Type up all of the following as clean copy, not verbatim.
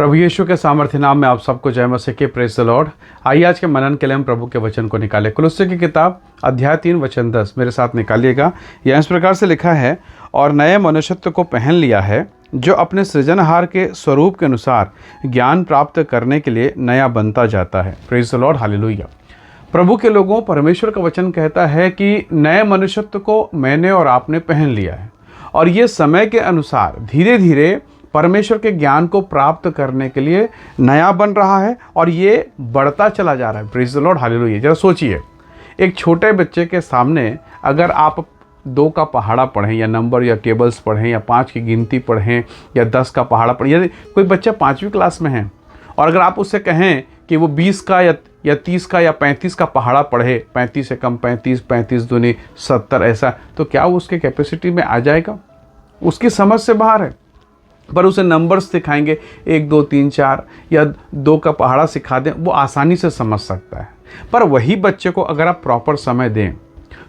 प्रभु यीशु के सामर्थ्य नाम में आप सबको जय मसीह की। Praise the Lord. आइए आज के मनन के लिए हम प्रभु के वचन को निकाले। कुलुस्सी की किताब अध्याय 3 वचन 10 मेरे साथ निकालिएगा। यह इस प्रकार से लिखा है, और नए मनुष्यत्व को पहन लिया है, जो अपने सृजनहार के स्वरूप के अनुसार ज्ञान प्राप्त करने के लिए नया बनता जाता है। Praise the Lord, hallelujah. प्रभु के लोगों, परमेश्वर का वचन कहता है कि नए मनुष्यत्व को मैंने और आपने पहन लिया है, और ये समय के अनुसार धीरे धीरे परमेश्वर के ज्ञान को प्राप्त करने के लिए नया बन रहा है, और ये बढ़ता चला जा रहा है। Praise the Lord, hallelujah. जरा सोचिए, एक छोटे बच्चे के सामने अगर आप 2 का पहाड़ा पढ़ें, या नंबर या टेबल्स पढ़ें, या 5 की गिनती पढ़ें, या 10 का पहाड़ा पढ़ें, यदि कोई बच्चा 5वीं क्लास में है और अगर आप उससे कहें कि वो 20 का या 30 का या 35 का पहाड़ा पढ़े, 35 से कम 35, 35 दूनी 70, ऐसा, तो क्या वो उसके कैपेसिटी में आ जाएगा? उसकी समझ से बाहर है। पर उसे नंबर्स सिखाएंगे, 1 2 3 4 या 2 का पहाड़ा सिखा दें, वो आसानी से समझ सकता है। पर वही बच्चे को अगर आप प्रॉपर समय दें,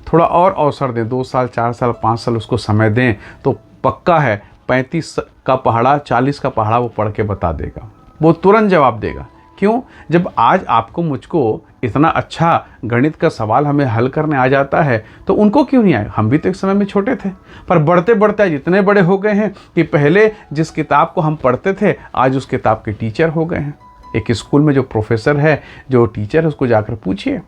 थोड़ा और अवसर दें, 2 साल 4 साल 5 साल उसको समय दें, तो पक्का है 35 का पहाड़ा 40 का पहाड़ा वो पढ़ के बता देगा। वो तुरंत जवाब देगा। क्यों? जब आज आपको मुझको इतना अच्छा गणित का सवाल हमें हल करने आ जाता है, तो उनको क्यों नहीं आए? हम भी तो एक समय में छोटे थे, पर बढ़ते बढ़ते आज इतने बड़े हो गए हैं कि पहले जिस किताब को हम पढ़ते थे, आज उस किताब के टीचर हो गए हैं। एक स्कूल में जो प्रोफेसर है, जो टीचर है, उसको जाकर पूछिए।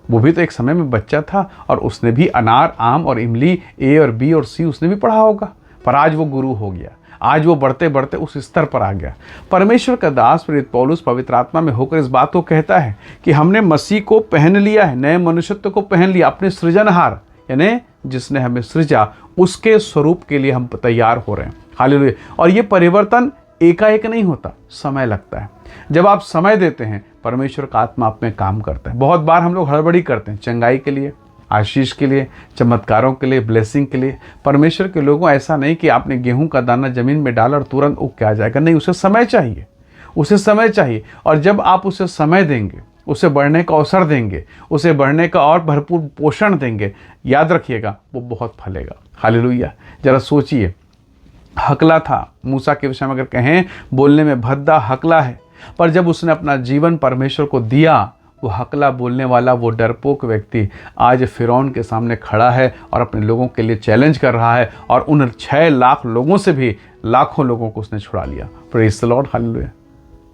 वो भी तो एक समय में बच्चा था, और उसने भी अनार, आम और इमली, ए और बी और सी उसने भी पढ़ा होगा, पर आज वो गुरु हो गया। आज वो बढ़ते बढ़ते उस स्तर पर आ गया। परमेश्वर का दास प्रेरित पौलुस पवित्र आत्मा में होकर इस बात को कहता है कि हमने मसीह को पहन लिया है, नए मनुष्यत्व को पहन लिया, अपने सृजनहार, यानी जिसने हमें सृजा, उसके स्वरूप के लिए हम तैयार हो रहे हैं। हालेलुया। और ये परिवर्तन एकाएक नहीं होता, समय लगता है। जब आप समय देते हैं, परमेश्वर का आत्मा आप में काम करता है। बहुत बार हम लोग हड़बड़ी करते हैं, चंगाई के लिए, आशीष के लिए, चमत्कारों के लिए, ब्लेसिंग के लिए। परमेश्वर के लोगों, ऐसा नहीं कि आपने गेहूं का दाना जमीन में डाला और तुरंत उग के आ जाएगा। नहीं, उसे समय चाहिए, उसे समय चाहिए। और जब आप उसे समय देंगे, उसे बढ़ने का अवसर देंगे, उसे बढ़ने का और भरपूर पोषण देंगे, याद रखिएगा वो बहुत फलेगा। हालेलुया। जरा सोचिए, हकला था, मूसा के विषय में अगर कहें, बोलने में भद्दा हकला है, पर जब उसने अपना जीवन परमेश्वर को दिया, वो हकला बोलने वाला, वो डरपोक व्यक्ति आज फ़िरौन के सामने खड़ा है और अपने लोगों के लिए चैलेंज कर रहा है, और उन 6 लाख लोगों से भी लाखों लोगों को उसने छुड़ा लिया। Praise the Lord, hallelujah.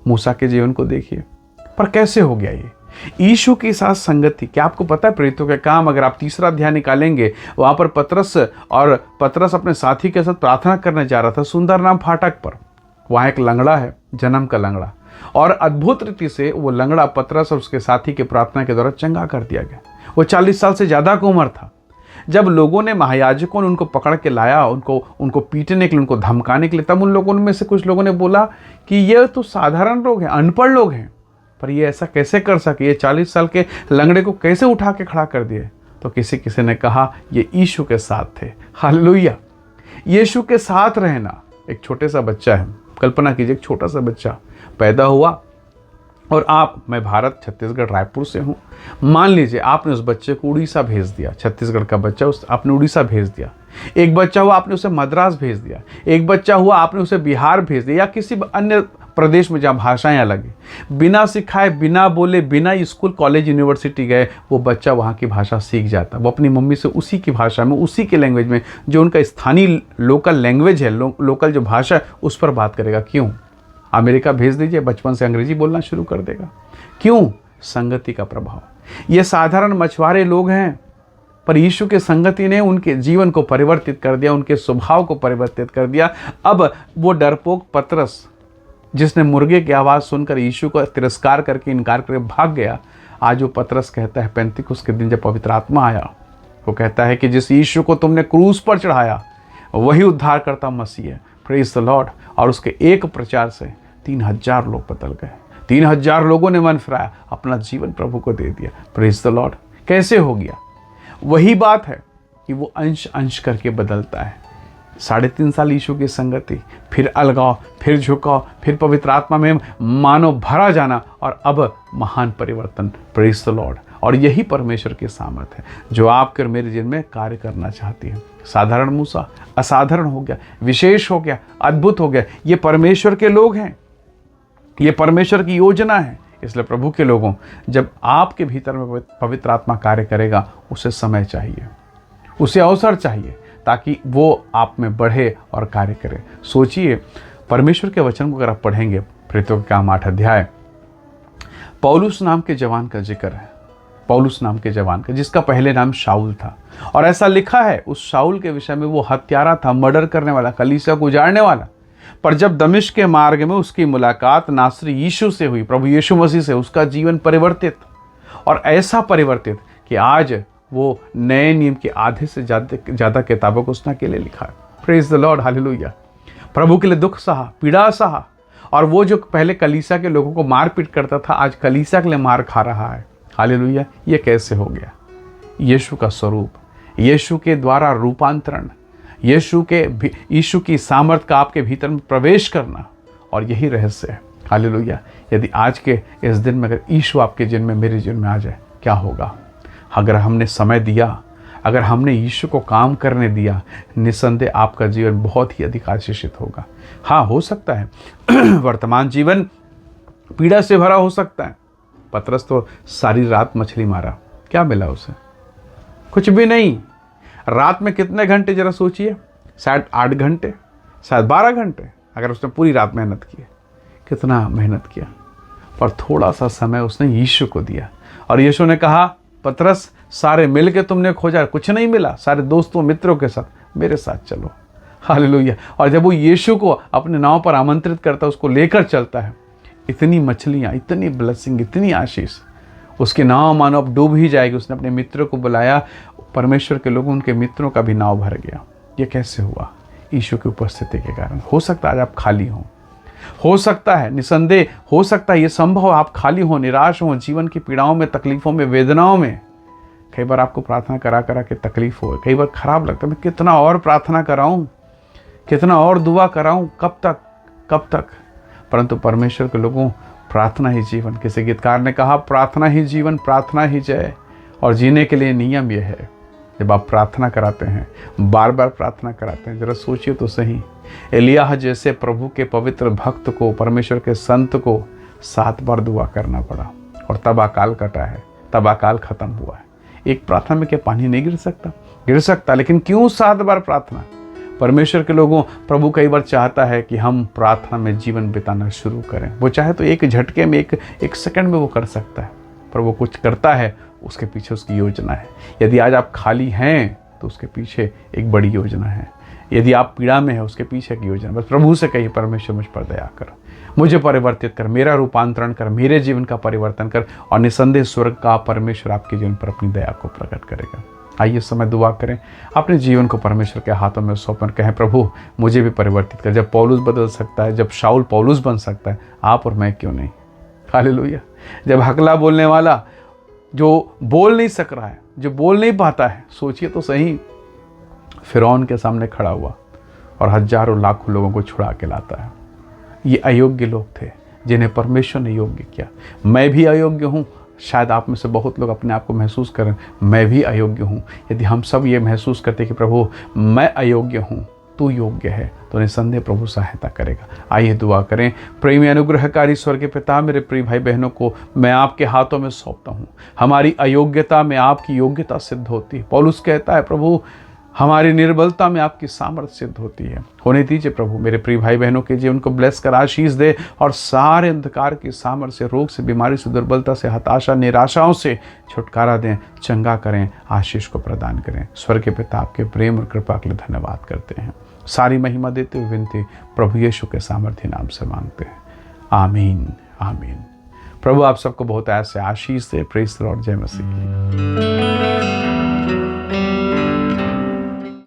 मूसा के जीवन को देखिए। पर कैसे हो गया ये? यीशु के साथ संगति। क्या आपको पता है प्रेरितों के काम, अगर आप 3रा अध्याय निकालेंगे, वहाँ पर पतरस अपने साथी के साथ प्रार्थना करने जा रहा था सुंदर नाम फाटक पर। वहाँ एक लंगड़ा है, जन्म का लंगड़ा, और अद्भुत रीति से वो लंगड़ा पतरस और उसके साथी के प्रार्थना के द्वारा चंगा कर दिया गया। वो 40 साल से ज़्यादा की उम्र था। जब लोगों ने, महायाजकों ने उनको पकड़ के लाया, उनको पीटने के लिए, उनको धमकाने के लिए, तब उन लोगों में से कुछ लोगों ने बोला कि ये तो साधारण लोग हैं, अनपढ़ लोग हैं, पर ये ऐसा कैसे कर सके? ये 40 साल के लंगड़े को कैसे उठा के खड़ा कर दिए? तो किसी ने कहा ये यीशु के साथ थे। हालेलुया। यीशु के साथ रहना। एक छोटे सा बच्चा है, कल्पना कीजिए, एक छोटा सा बच्चा पैदा हुआ, और मैं भारत, छत्तीसगढ़, रायपुर से हूँ। मान लीजिए आपने उस बच्चे को उड़ीसा भेज दिया। छत्तीसगढ़ का बच्चा, आपने उड़ीसा भेज दिया। एक बच्चा हुआ, आपने उसे मद्रास भेज दिया। एक बच्चा हुआ, आपने उसे बिहार भेज दिया, या किसी अन्य प्रदेश में जहाँ भाषाएं अलग हैं। बिना सिखाए, बिना बोले, बिना स्कूल, कॉलेज, यूनिवर्सिटी गए, वो बच्चा वहाँ की भाषा सीख जाता। वो अपनी मम्मी से उसी की भाषा में, उसी के लैंग्वेज में, जो उनका स्थानीय लोकल लैंग्वेज है, लोकल जो भाषा है, उस पर बात करेगा। क्यों? अमेरिका भेज दीजिए, बचपन से अंग्रेजी बोलना शुरू कर देगा। क्यों? संगति का प्रभाव। ये साधारण मछुआरे लोग हैं, पर यीशु के संगति ने उनके जीवन को परिवर्तित कर दिया, उनके स्वभाव को परिवर्तित कर दिया। अब वो डरपोक पतरस, जिसने मुर्गे की आवाज़ सुनकर यीशु को तिरस्कार करके, इनकार करके भाग गया, आज वो पतरस कहता है, पेंतिकुस्त के दिन जब पवित्र आत्मा आया, वो कहता है कि जिस यीशु को तुमने क्रूस पर चढ़ाया, वही उद्धारकर्ता मसीह है। Praise the Lord. और उसके एक प्रचार से 3000 लोग बदल गए। 3000 लोगों ने मन फिराया, अपना जीवन प्रभु को दे दिया। Praise the Lord. कैसे हो गया? वही बात है कि वो अंश अंश करके बदलता है। 3.5 साल यीशु की संगति, फिर अलगाव, फिर झुकाव, फिर पवित्र आत्मा में मानो भरा जाना, और अब महान परिवर्तन। Praise the Lord. और यही परमेश्वर की सामर्थ है, जो आपके और मेरे जीवन में कार्य करना चाहती है। साधारण मूसा असाधारण हो गया, विशेष हो गया, अद्भुत हो गया। ये परमेश्वर के लोग हैं। ये परमेश्वर की योजना है। इसलिए प्रभु के लोगों, जब आपके भीतर में पवित्र आत्मा कार्य करेगा, उसे समय चाहिए, उसे अवसर चाहिए, ताकि वो आप में बढ़े और कार्य करे। सोचिए, परमेश्वर के वचन को अगर आप पढ़ेंगे, प्रेरितों के काम 8 अध्याय, पौलुस नाम के जवान का जिक्र है। पौलुस नाम के जवान का, जिसका पहले नाम शाऊल था। और ऐसा लिखा है उस शाऊल के विषय में, वो हत्यारा था, मर्डर करने वाला, कलीसिया को उजाड़ने वाला। पर जब दमिश्क के मार्ग में उसकी मुलाकात नासरी यीशु से हुई, प्रभु यीशु मसीह से, उसका जीवन परिवर्तित, और ऐसा परिवर्तित कि आज वो नए नियम के आधे से ज़्यादा किताबों को उसने अकेले लिखा है। Praise the Lord, hallelujah. प्रभु के लिए दुख सहा, पीड़ा सहा, और वो जो पहले कलीसिया के लोगों को मार पीट करता था, आज कलीसिया के लिए मार खा रहा है। हालेलुया। ये कैसे हो गया? यीशु का स्वरूप, यीशु के द्वारा रूपांतरण, यीशु की सामर्थ का आपके भीतर में प्रवेश करना, और यही रहस्य है। हालेलुया। यदि आज के इस दिन में अगर यीशु आपके जीवन में, मेरे जीवन में आ जाए, क्या होगा? अगर हमने समय दिया, अगर हमने यीशु को काम करने दिया, निस्संदेह आपका जीवन बहुत ही अधिक आशीषित होगा। हाँ, हो सकता है वर्तमान जीवन पीड़ा से भरा हो सकता है। पतरस तो सारी रात मछली मारा, क्या मिला उसे? कुछ भी नहीं। रात में कितने घंटे जरा सोचिए, शायद 8 घंटे, शायद 12 घंटे, अगर उसने पूरी रात मेहनत की। कितना मेहनत किया, पर थोड़ा सा समय उसने यीशु को दिया। और यीशु ने कहा, पतरस, सारे मिल के तुमने खोजा, कुछ नहीं मिला, सारे दोस्तों मित्रों के साथ मेरे साथ चलो। हालेलुया। और जब वो यीशु को अपने नाव पर आमंत्रित करता है, उसको लेकर चलता है, इतनी मछलियाँ, इतनी ब्लेसिंग, इतनी आशीष, उसकी नाव मानो अब डूब ही जाएगी। उसने अपने मित्रों को बुलाया, परमेश्वर के लोगों, उनके मित्रों का भी नाव भर गया। ये कैसे हुआ? यीशु की उपस्थिति के कारण। हो सकता है आज आप खाली हों, हो सकता है, निसंदेह हो सकता है ये संभव, आप खाली हो, निराश हो, जीवन की पीड़ाओं में, तकलीफों में, वेदनाओं में। कई बार आपको प्रार्थना करा करा के तकलीफ हो, कई बार खराब लगता है, मैं कितना और प्रार्थना कराऊं, कितना और दुआ कराऊं, कब तक, कब तक? परंतु परमेश्वर के लोगों, प्रार्थना ही जीवन। किसी गीतकार ने कहा, प्रार्थना ही जीवन, प्रार्थना ही जय। और जीने के लिए नियम यह है, जब आप प्रार्थना कराते हैं, बार बार प्रार्थना कराते हैं, जरा सोचिए तो सही, एलिय्याह जैसे प्रभु के पवित्र भक्त को, परमेश्वर के संत को 7 बार दुआ करना पड़ा, और तब अकाल कटा है, तब अकाल खत्म हुआ है। एक प्रार्थना में क्या पानी नहीं गिर सकता? गिर सकता, लेकिन क्यों 7 बार प्रार्थना? परमेश्वर के लोगों, प्रभु कई बार चाहता है कि हम प्रार्थना में जीवन बिताना शुरू करें। वो चाहे तो एक झटके में, एक सेकंड में वो कर सकता है, पर वो कुछ करता है, उसके पीछे उसकी योजना है। यदि आज आप खाली हैं, तो उसके पीछे एक बड़ी योजना है। यदि आप पीड़ा में है, उसके पीछे की योजना। बस प्रभु से कहिए, परमेश्वर मुझ पर दया कर, मुझे परिवर्तित कर, मेरा रूपांतरण कर, मेरे जीवन का परिवर्तन कर, और निसंदेह स्वर्ग का परमेश्वर आपके जीवन पर अपनी दया को प्रकट करेगा। आइए समय दुआ करें, अपने जीवन को परमेश्वर के हाथों में सौंपन, कहें, प्रभु मुझे भी परिवर्तित कर। जब पौलुस बदल सकता है, जब शाऊल पौलुस बन सकता है, आप और मैं क्यों नहीं? हालेलुया। जब हकला बोलने वाला, जो बोल नहीं सक रहा है, जो बोल नहीं पाता है, सोचिए तो सही, फिरौन के सामने खड़ा हुआ और हजारों लाखों लोगों को छुड़ा के लाता है। ये अयोग्य लोग थे जिन्हें परमेश्वर ने योग्य किया। मैं भी अयोग्य हूँ, शायद आप में से बहुत लोग अपने आप को महसूस करें, मैं भी अयोग्य हूँ। यदि हम सब ये महसूस करते कि प्रभु मैं अयोग्य हूँ, तू योग्य है, तो निसंदेह प्रभु सहायता करेगा। आइए दुआ करें। प्रेमी अनुग्रहकारी स्वर्गीय पिता, मेरे प्रिय भाई बहनों को मैं आपके हाथों में सौंपता हूँ। हमारी अयोग्यता में आपकी योग्यता सिद्ध होती है। पौलुस कहता है, प्रभु हमारी निर्बलता में आपकी सामर्थ्य सिद्ध होती है। होने दीजिए प्रभु, मेरे प्रिय भाई बहनों के जीवन को ब्लेस कर आशीष दे, और सारे अंधकार की सामर्थ्य से, रोग से, बीमारी से, दुर्बलता से, हताशा, निराशाओं से छुटकारा दें, चंगा करें, आशीष को प्रदान करें। स्वर्ग के पिता, आपके प्रेम और कृपा के लिए धन्यवाद करते हैं। सारी महिमा देते हुए विनती प्रभु यीशु के सामर्थ्य नाम से मांगते हैं, आमीन, आमीन। प्रभु आप सबको बहुत ऐसे आशीष दे। Praise the lord. जय मसीह।